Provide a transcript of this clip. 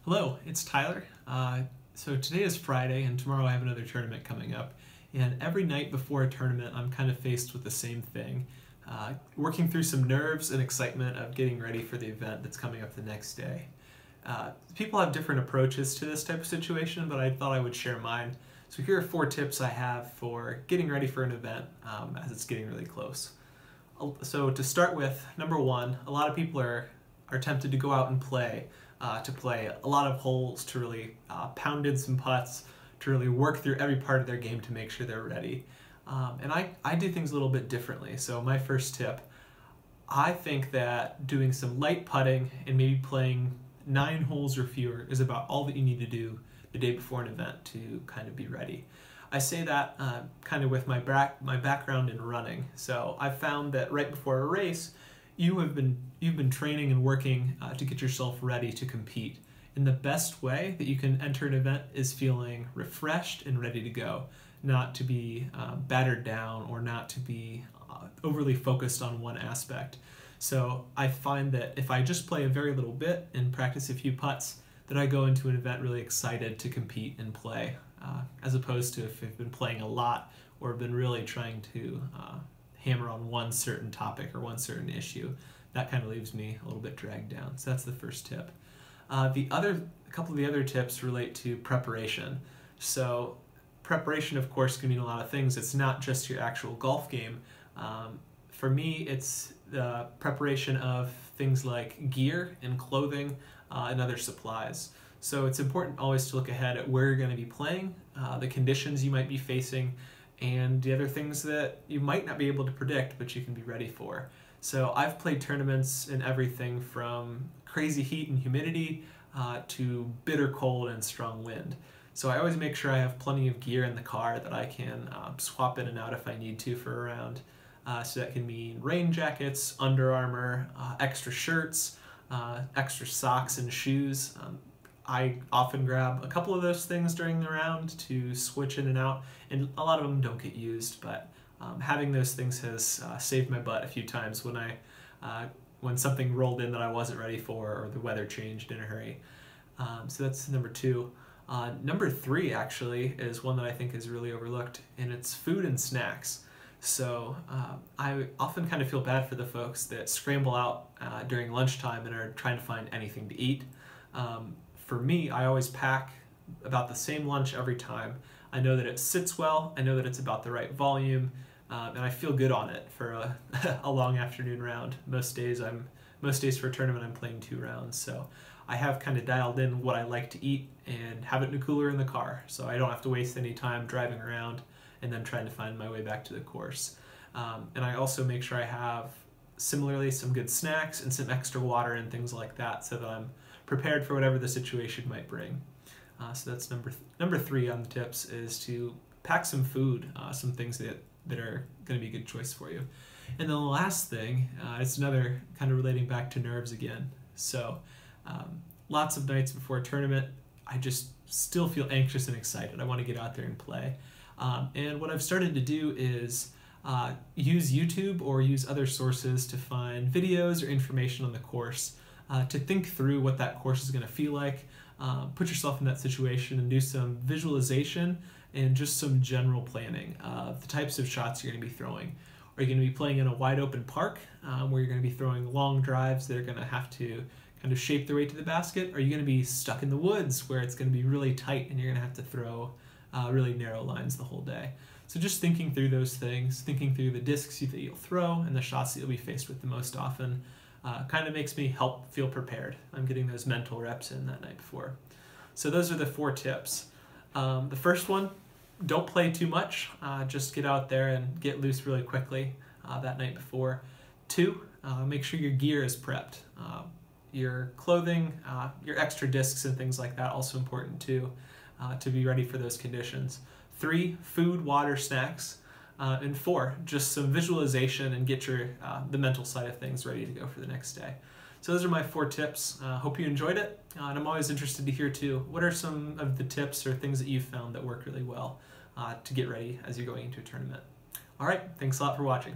Hello, it's Tyler. So today is Friday and tomorrow I have another tournament coming up. And every night before a tournament I'm kind of faced with the same thing. Working through some nerves and excitement of getting ready for the event that's coming up the next day. People have different approaches to this type of situation, but I thought I would share mine. So here are 4 tips I have for getting ready for an event as it's getting really close. So to start with, number 1, a lot of people are tempted to go out and play a lot of holes, to really pound in some putts, to really work through every part of their game to make sure they're ready. And I do things a little bit differently. So my first tip, I think that doing some light putting and maybe playing 9 holes or fewer is about all that you need to do the day before an event to kind of be ready. I say that kind of with my background in running. So I've found that right before a race, you've been training and working to get yourself ready to compete. And the best way that you can enter an event is feeling refreshed and ready to go, not to be battered down or not to be overly focused on one aspect. So I find that if I just play a very little bit and practice a few putts, that I go into an event really excited to compete and play, as opposed to if I've been playing a lot or been really trying to hammer on one certain topic or one certain issue. That kind of leaves me a little bit dragged down. So that's the first tip. A couple of the other tips relate to preparation. So preparation, of course, can mean a lot of things. It's not just your actual golf game. For me, it's the preparation of things like gear and clothing and other supplies. So it's important always to look ahead at where you're going to be playing, the conditions you might be facing, and the other things that you might not be able to predict, but you can be ready for. So I've played tournaments in everything from crazy heat and humidity to bitter cold and strong wind. So I always make sure I have plenty of gear in the car that I can swap in and out if I need to for a round. So that can mean rain jackets, Under Armour, extra shirts, extra socks and shoes. I often grab a couple of those things during the round to switch in and out, and a lot of them don't get used, but having those things has saved my butt a few times when something rolled in that I wasn't ready for or the weather changed in a hurry. So that's number 2. Number 3 actually is one that I think is really overlooked, and it's food and snacks. So I often kind of feel bad for the folks that scramble out during lunchtime and are trying to find anything to eat. For me, I always pack about the same lunch every time. I know that it sits well, I know that it's about the right volume, and I feel good on it for a long afternoon round. Most days for a tournament I'm playing 2 rounds, so I have kind of dialed in what I like to eat and have it in a cooler in the car, so I don't have to waste any time driving around and then trying to find my way back to the course. And I also make sure I have, similarly, some good snacks and some extra water and things like that so that I'm prepared for whatever the situation might bring. So that's number 3 on the tips, is to pack some food, some things that are going to be a good choice for you. And then the last thing, it's another kind of relating back to nerves again. So lots of nights before a tournament, I just still feel anxious and excited. I want to get out there and play. And what I've started to do is use YouTube or use other sources to find videos or information on the course, to think through what that course is going to feel like, put yourself in that situation and do some visualization and just some general planning of the types of shots you're going to be throwing. Are you going to be playing in a wide open park where you're going to be throwing long drives that are going to have to kind of shape their way to the basket? Are you going to be stuck in the woods where it's going to be really tight and you're going to have to throw really narrow lines the whole day? So just thinking through those things, thinking through the discs that you'll throw and the shots that you'll be faced with the most often, kind of makes me help feel prepared. I'm getting those mental reps in that night before. So those are the 4 tips. The first one, don't play too much. Just get out there and get loose really quickly that night before. 2, make sure your gear is prepped. Your clothing, your extra discs and things like that, also important too, to be ready for those conditions. 3, food, water, snacks. And 4, just some visualization and get the mental side of things ready to go for the next day. So those are my 4 tips. Hope you enjoyed it, and I'm always interested to hear too, what are some of the tips or things that you've found that work really well to get ready as you're going into a tournament. All right, thanks a lot for watching.